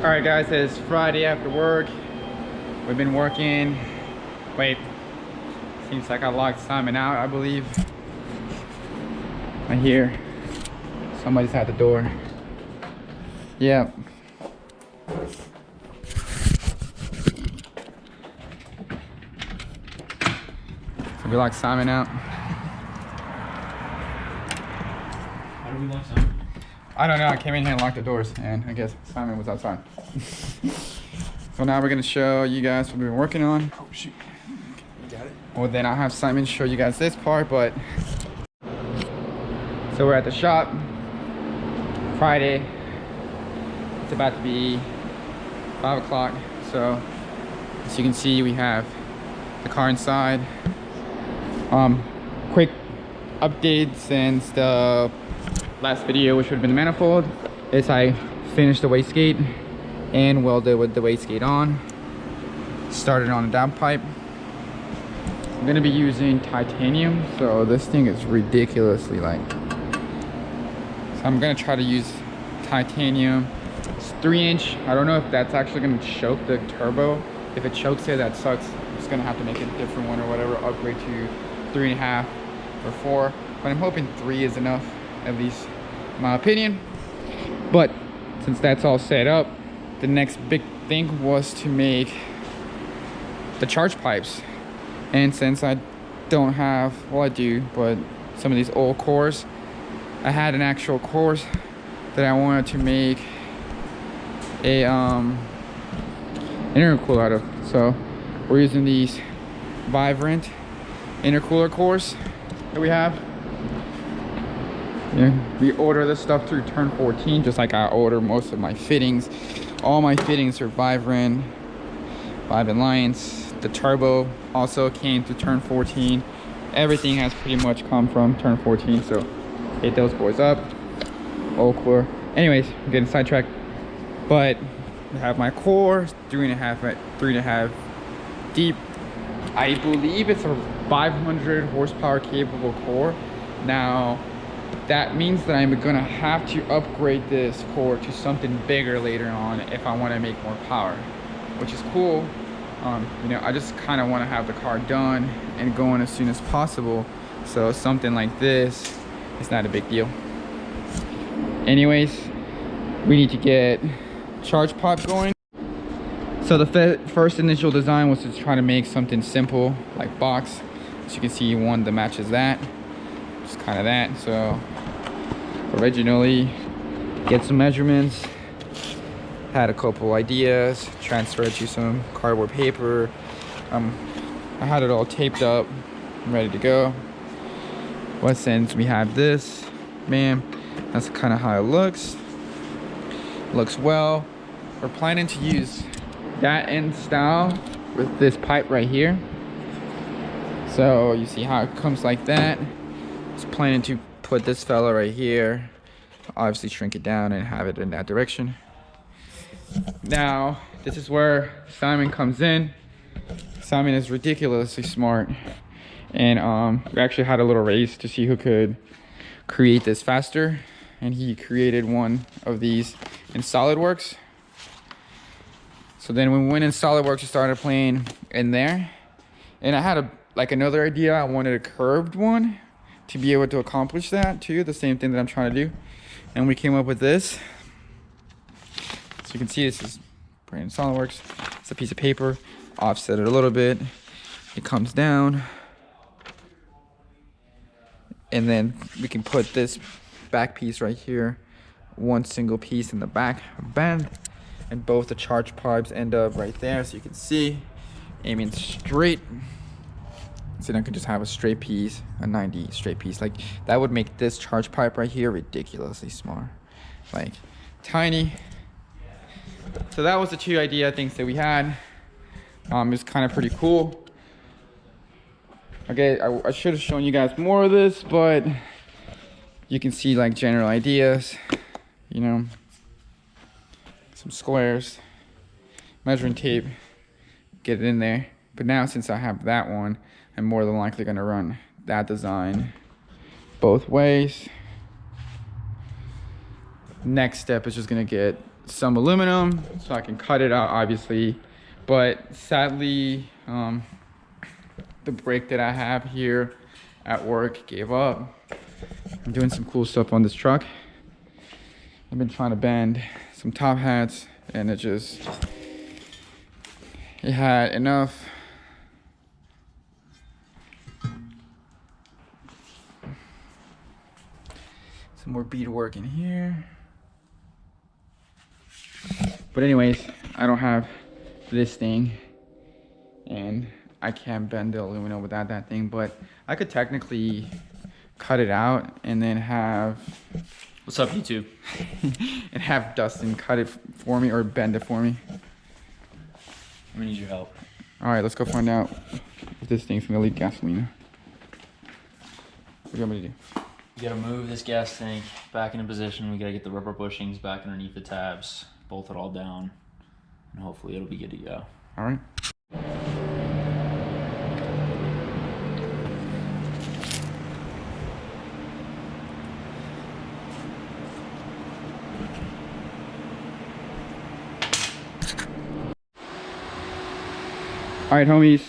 All right, guys, it's Friday after work. We've been working. Wait, seems like I locked Simon out, I believe. I hear somebody's at the door. Yep. So we locked Simon out. How do we lock Simon? I don't know, I came in here and locked the doors, and I guess Simon was outside. So now we're gonna show you guys what we've been working on. Oh shoot. You got it? Well, then I'll have Simon show you guys this part, but... So we're at the shop, Friday. It's about to be 5 o'clock. So, as you can see, we have the car inside. Quick update since the last video, which would have been the manifold, is I finished the wastegate and welded with the wastegate on. Started on a downpipe. I'm gonna be using titanium, so this thing is ridiculously light. So I'm gonna try to use titanium. It's 3-inch. I don't know if that's actually gonna choke the turbo. If it chokes it, that sucks. I'm just gonna have to make a different one or whatever, upgrade to 3.5 or 4. But I'm hoping 3 is enough, at least in my opinion. But since that's all set up, the next big thing was to make the charge pipes. And since I don't have, well, I do, but some of these old cores, I had an actual core that I wanted to make a intercooler out of. So we're using these Vibrant intercooler cores that we have. Yeah, we order this stuff through Turn 14, just like I order most of my fittings. All my fittings are Vibrant lines. The turbo also came through Turn 14. Everything has pretty much come from Turn 14, so hit those boys up. Old core. Anyways, I'm getting sidetracked. But I have my core, 3.5 deep. I believe it's a 500 horsepower capable core. Now, that means that I'm gonna have to upgrade this core to something bigger later on if I want to make more power, which is cool. You know, I just kind of want to have the car done and going as soon as possible, so something like this is not a big deal. Anyways, we need to get charge pipe going. So the first initial design was to try to make something simple like box. As you can see, one that matches that, just kind of that. So originally, get some measurements, had a couple ideas, transferred to some cardboard paper. I had it all taped up, ready to go. But since we have this, bam, that's kind of how it looks. Looks well. We're planning to use that end style with this pipe right here. So you see how it comes like that. Just planning to put this fella right here, obviously shrink it down and have it in that direction. Now, this is where Simon comes in. Simon is ridiculously smart. And we actually had a little race to see who could create this faster. And he created one of these in SolidWorks. So then when we went in SolidWorks, we started playing in there. And I had another idea. I wanted a curved one to be able to accomplish that too, the same thing that I'm trying to do. And we came up with this. So you can see this is put in SolidWorks. It's a piece of paper, offset it a little bit. It comes down. And then we can put this back piece right here, one single piece in the back bend, and both the charge pipes end up right there, so you can see, aiming straight. So then I could just have a straight piece, a 90 straight piece. Like that would make this charge pipe right here ridiculously small, like tiny. So that was the two idea things that we had. It's kind of pretty cool. Okay, I should have shown you guys more of this, but you can see like general ideas, you know, some squares, measuring tape, get it in there. But now since I have that one, I'm more than likely gonna run that design both ways. Next step is just gonna get some aluminum so I can cut it out, obviously. But sadly, the brake that I have here at work gave up. I'm doing some cool stuff on this truck. I've been trying to bend some top hats, and it had enough. Some more beadwork in here. But anyways, I don't have this thing, and I can't bend the aluminum without that thing, but I could technically cut it out and then have... What's up, YouTube? and have Dustin cut it for me or bend it for me. I'm gonna need your help. All right, let's go find out if this thing's gonna leak gasoline. What do you want me to do? You gotta move this gas tank back into position. We gotta get the rubber bushings back underneath the tabs, bolt it all down, and hopefully it'll be good to go. All right. All right, homies.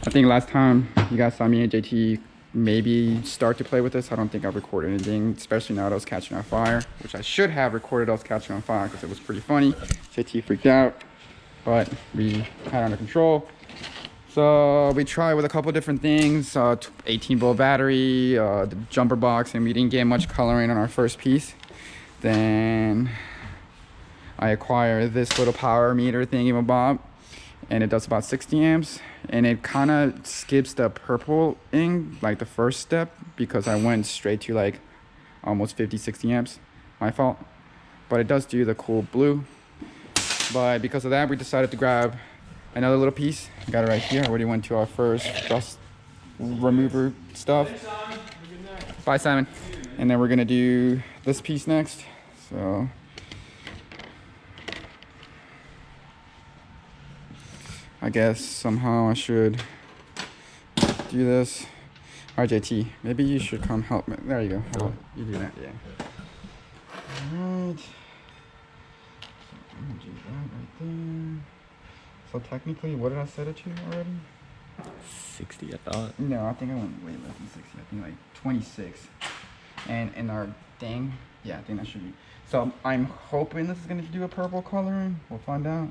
I think last time you guys saw me and JT maybe start to play with this. I don't think I've recorded anything, especially now that I was catching on fire, which I should have recorded I was catching on fire because it was pretty funny. JT freaked out, but we had it under control. So we tried with a couple different things, 18 volt battery, the jumper box, and we didn't get much coloring on our first piece. Then I acquired this little power meter thingamabob, and it does about 60 amps, and it kind of skips the purpling, like the first step, because I went straight to like almost 50-60 amps. My fault. But it does do the cool blue. But because of that, we decided to grab another little piece. Got it right here. I already went to our first dust remover stuff. Bye, Simon. And then we're gonna do this piece next. So I guess somehow I should do this. RJT, maybe you should come help me. There you go. Hold on. You do that, yeah. Alright. So I'm gonna do that right there. So technically, what did I set it to already? 60, I thought. No, I think I went way less than 60. I think like 26. And in our thing, yeah, I think that should be. So I'm hoping this is gonna do a purple coloring. We'll find out.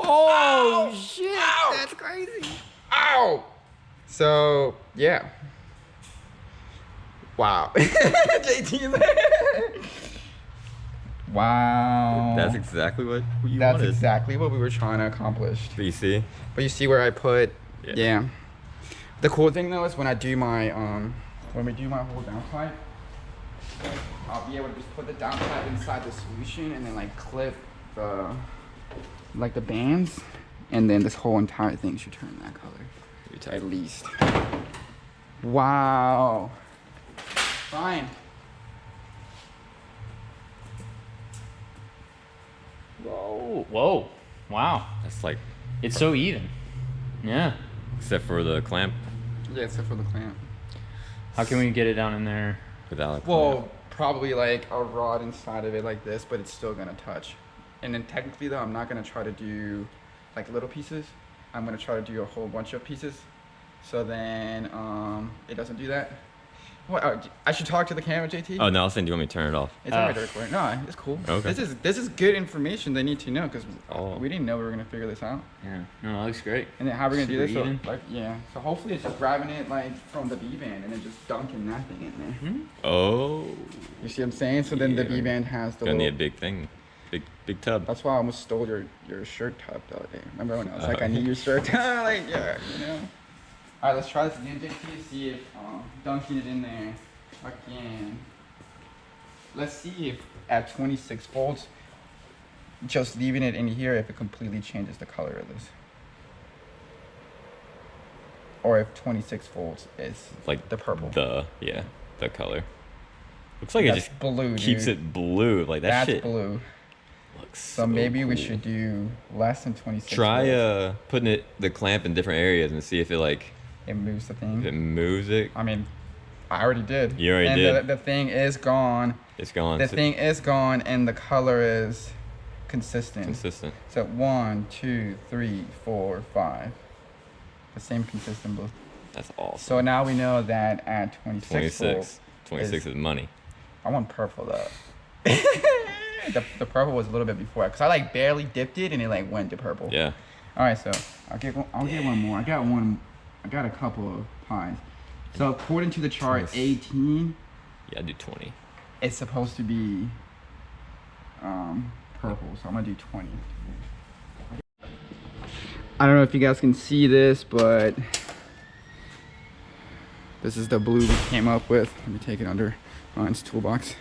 Oh shit! Ow. That's crazy. Ow! So yeah. Wow. JT. Wow. That's exactly what you That's wanted. exactly what we were trying to accomplish. But you see? But you see where I put? Yeah. Yeah. The cool thing though is when I do my when we do my whole downpipe, I'll be able to just put the downpipe inside the solution and then like clip the like the bands, and then this whole entire thing should turn that color at least. Wow. Fine. Whoa, whoa, wow. That's like, It's so even. Yeah. except for the clamp Yeah, except for the clamp. How can we get it down in there? without a clamp. Well, probably like a rod inside of it like this, but it's still gonna touch. And then technically though, I'm not gonna try to do like little pieces. I'm gonna try to do a whole bunch of pieces. So then it doesn't do that. What? I should talk to the camera, JT? Oh, no, I was saying, do you want me to turn it off? It's already recording. No, it's cool. Okay. This is good information they need to know because Oh. we didn't know we were gonna figure this out. Yeah. No, that looks great. And then how we're gonna do this? Super So, even. like, yeah. So hopefully it's just grabbing it like from the V-band and then just dunking that thing in there. Hmm? Oh. You see what I'm saying? So then the Yeah. V-band has the Gonna need a little, big thing. Big tub. that's why I almost stole your shirt tub the other day. Remember when I was like, Oh. I need your shirt? Like, yeah, you know. All right, let's try this again, JT. See if dunking it in there again. Let's see if at 26 volts, just leaving it in here, if it completely changes the color of this. Or if 26 volts is Like the purple. The color. Looks like That's it just blue, keeps dude. it blue. Like that That's shit blue. looks So maybe we cool. should do less than 26 Try volts. putting the clamp in different areas and see if it like It moves the thing. if it moves it. I mean, I already did. You already and did. The thing is gone. It's gone. The thing is gone, and the color is consistent. Consistent. So 1, 2, 3, 4, 5. The same consistent blue. That's awesome. So now we know that at 26. 26 is money. I want purple though. the purple was a little bit before, because I like barely dipped it and it like went to purple. Yeah. All right, so I'll get one more. I got a couple of pies. So according to the chart, 18. Yeah, I do 20. It's supposed to be purple, so I'm gonna do 20. I don't know if you guys can see this, but this is the blue we came up with. Let me take it under Ryan's toolbox.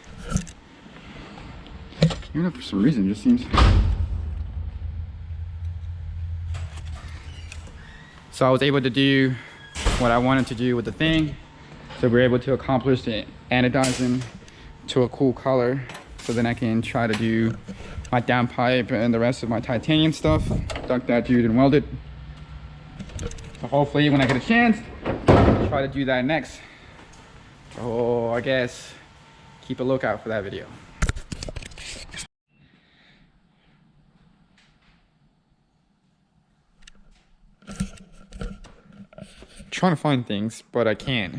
Even though for some reason it just seems. So I was able to do what I wanted to do with the thing. So we were able to accomplish the anodizing to a cool color. So then I can try to do my downpipe and the rest of my titanium stuff. Duck that dude and weld it. So hopefully when I get a chance, I'll try to do that next. So I guess keep a lookout for that video. Trying to find things, but I can't.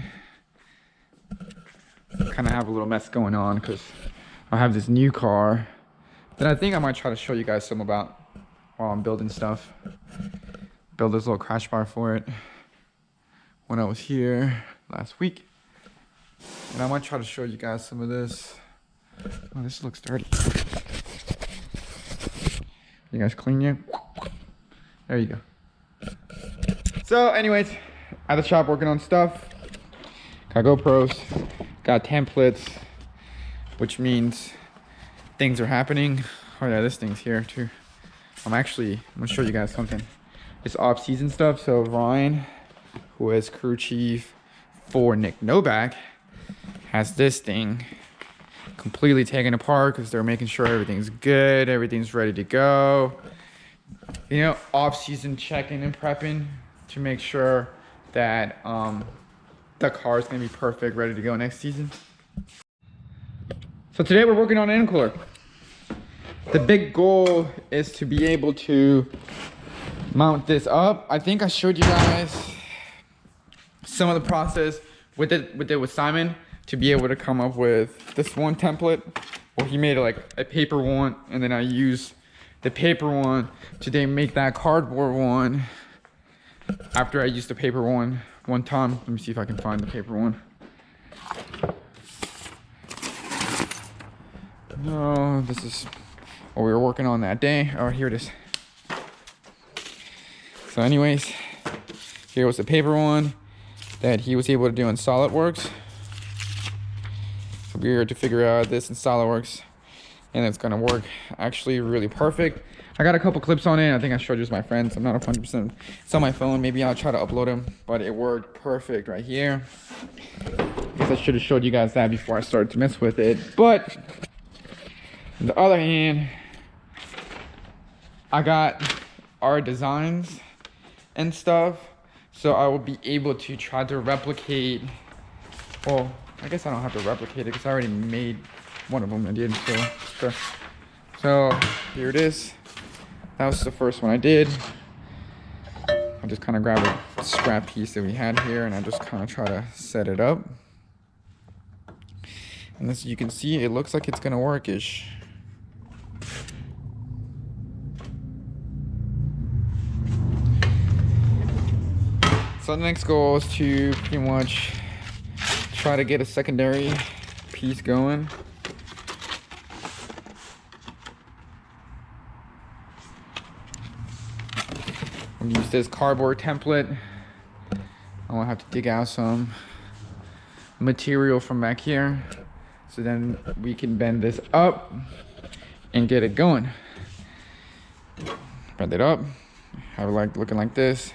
Kind of have a little mess going on because I have this new car that I think I might try to show you guys some about while I'm building stuff. Build this little crash bar for it when I was here last week, and I might try to show you guys some of this. Oh, this looks dirty. You guys clean yet? There you go. So anyways, at the shop working on stuff. Got GoPros, got templates, which means things are happening. Oh yeah, this thing's here too. I'm gonna show you guys something. It's off-season stuff. So Ryan, who is crew chief for Nick Novak, has this thing completely taken apart because they're making sure everything's good, everything's ready to go. You know, off-season checking and prepping to make sure that the car is gonna be perfect, ready to go next season. So today we're working on an intercooler. The big goal is to be able to mount this up. I think I showed you guys some of the process with Simon to be able to come up with this one template. Well, he made like a paper one, and then I used the paper one to then make that cardboard one. After I used the paper one time. Let me see if I can find the paper one. No, this is what we were working on that day. Oh, here it is. So anyways, here was the paper one that he was able to do in SolidWorks. So we were to figure out this in SolidWorks, and it's gonna work actually really perfect. I got a couple clips on it. I think I showed just my friends. I'm not 100%. It's on my phone. Maybe I'll try to upload them, but it worked perfect right here. I guess I should have showed you guys that before I started to mess with it. But on the other hand, I got our designs and stuff, so I will be able to try to replicate. Well, I guess I don't have to replicate it because I already made one of them. I did, so sure. So here it is. That was the first one I did. I just kind of grabbed a scrap piece that we had here, and I just kind of try to set it up. And as you can see, it looks like it's gonna work-ish. So the next goal is to pretty much try to get a secondary piece going. I'm gonna use this cardboard template. I'm gonna have to dig out some material from back here, so then we can bend this up and get it going. Bend it up, have it like looking like this,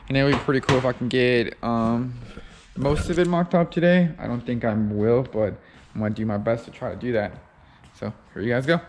and it would be pretty cool if I can get most of it mocked up today. I don't think I will, but I'm gonna do my best to try to do that. So here you guys go.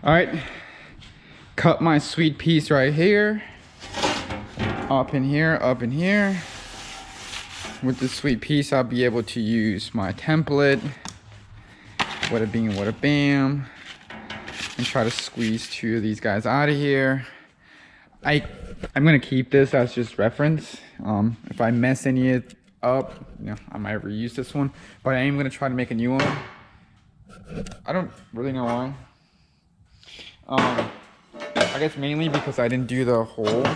All right, cut my sweet piece right here. Up in here, up in here. With this sweet piece, I'll be able to use my template. Wada bing, wada bam. And try to squeeze 2 of these guys out of here. I'm gonna keep this as just reference. If I mess any of it up, you know, I might reuse this one. But I am gonna try to make a new one. I don't really know why. I guess mainly because I didn't do the hole.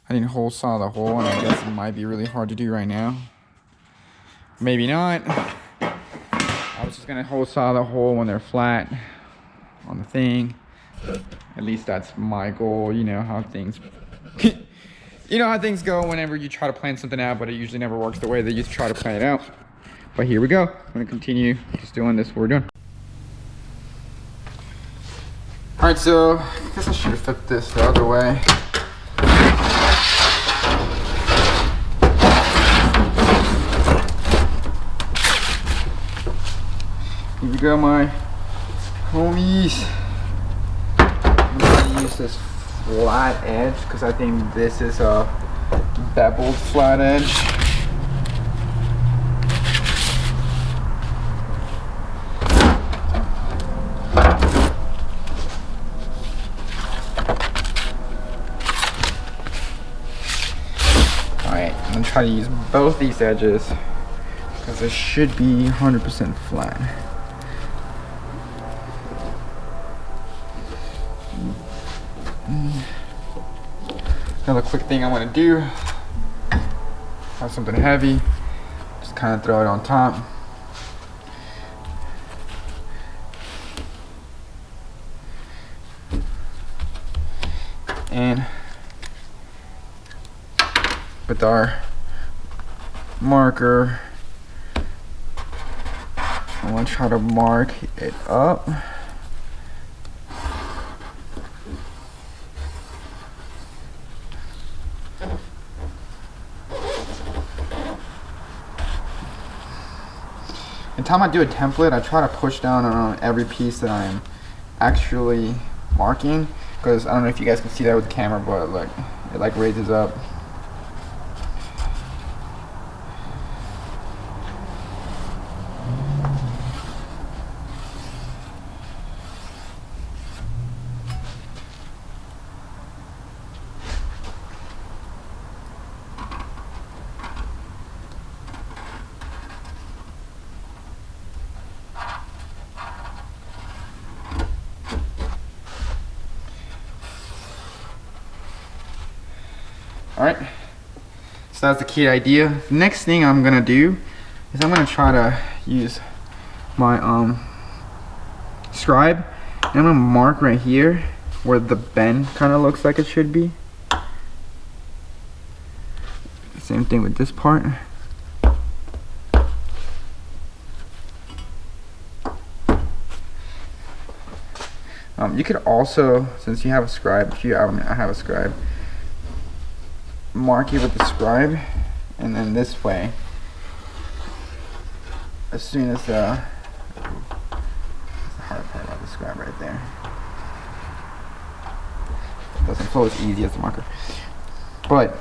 I didn't hole saw the hole, and I guess it might be really hard to do right now. Maybe not. I was just gonna hole saw the hole when they're flat on the thing. At least that's my goal. You know how things you know how things go whenever you try to plan something out, but it usually never works the way that you try to plan it out. But here we go. I'm gonna continue just doing this what we're doing. All right, so I guess I should have flipped this the other way. Here we go, my homies. I'm gonna use this flat edge because I think this is a beveled flat edge. Alright, I'm gonna try to use both these edges because it should be 100% flat. Another quick thing I'm gonna do, have something heavy, just kind of throw it on top. And with our marker, I want to try to mark it up. Anytime I do a template, I try to push down on every piece that I'm actually marking, because I don't know if you guys can see that with the camera, but look, it like raises up. All right, so that's the key idea. The next thing I'm gonna do is I'm gonna try to use my scribe, and I'm gonna mark right here where the bend kind of looks like it should be. Same thing with this part. You could also, since you have a scribe, I have a scribe, mark it with the scribe, and then this way, as soon as that's the hard part about the scribe right there. It doesn't flow as easy as the marker, but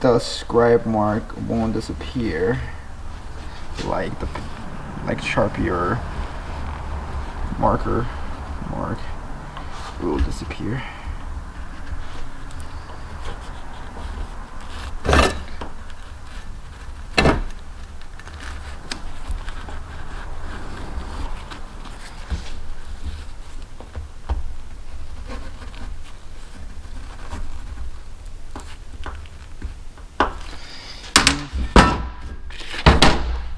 the scribe mark won't disappear like Sharpie or marker mark will disappear.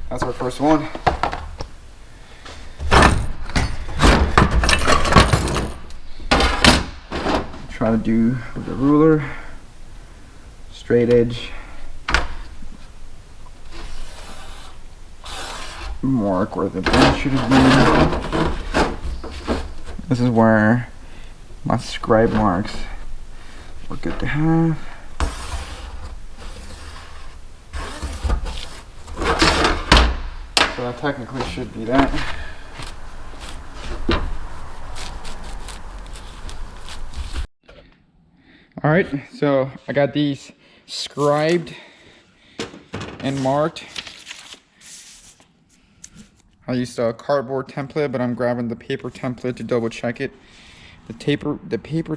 That's our first one. Try to do with the ruler, straight edge, mark where the bend should have been. This is where my scribe marks were good to have. So that technically should be that. All right, so I got these scribed and marked. I used a cardboard template, but I'm grabbing the paper template to double check it. The paper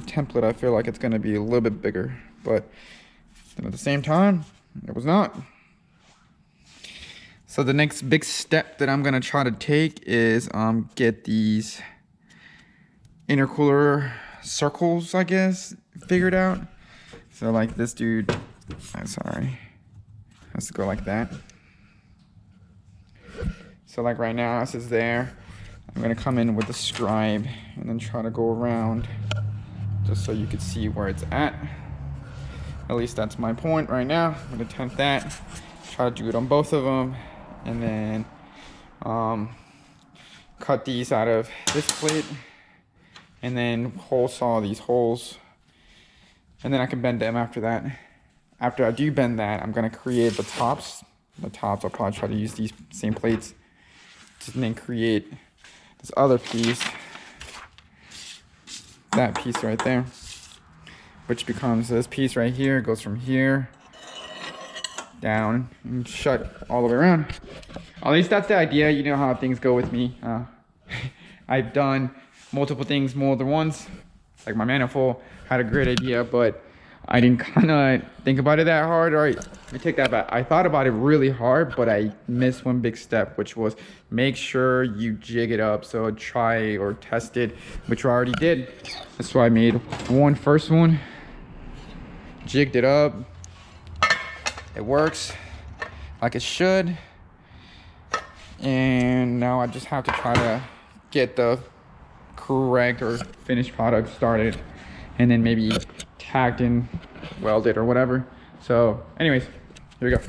template, I feel like it's gonna be a little bit bigger, but then at the same time, it was not. So the next big step that I'm gonna try to take is get these intercooler circles, I guess, figured out. So like this dude, I'm sorry, has to go like that. So like right now, this is there. I'm gonna come in with the scribe and then try to go around just so you can see where it's at. At least that's my point right now. I'm gonna attempt that. Try to do it on both of them, and then cut these out of this plate, and then hole saw these holes, and then I can bend them after that. After I do bend that, I'm gonna create the tops. The tops, I'll probably try to use these same plates, and then create this other piece, that piece right there, which becomes this piece right here. It goes from here down and shut all the way around. At least that's the idea. You know how things go with me. I've done multiple things more than once. Like my manifold, had a great idea, but I didn't kind of think about it that hard. All right, let me take that back. I thought about it really hard, but I missed one big step, which was make sure you jig it up. So try or test it, which I already did. That's why I made first one, jigged it up. It works like it should. And now I just have to try to get the correct or finished product started, and then maybe tagged and welded or whatever. So anyways, here we go.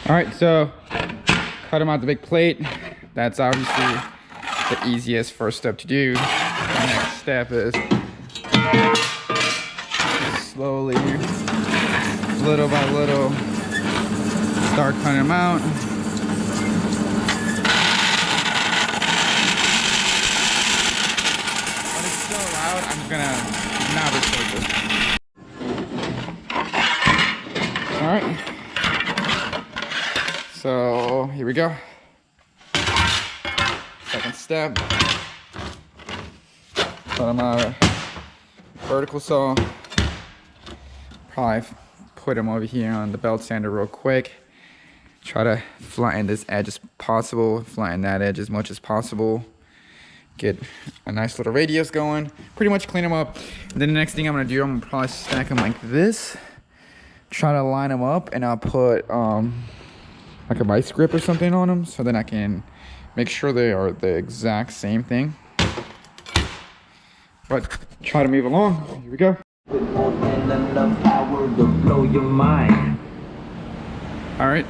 All right, so cut them out the big plate. That's obviously the easiest first step to do. The next step is slowly, little by little, start cutting them out. But it's so loud, I'm gonna not record this. All right. So here we go. Second step. Put them out vertical saw. Probably put them over here on the belt sander real quick. Try to flatten this edge as possible. Flatten that edge as much as possible. Get a nice little radius going. Pretty much clean them up. And then the next thing I'm gonna do, I'm gonna probably stack them like this. Try to line them up, and I'll put like a vice grip or something on them, so then I can make sure they are the exact same thing. But try to move along. Here we go. More than enough power to blow your mind. All right.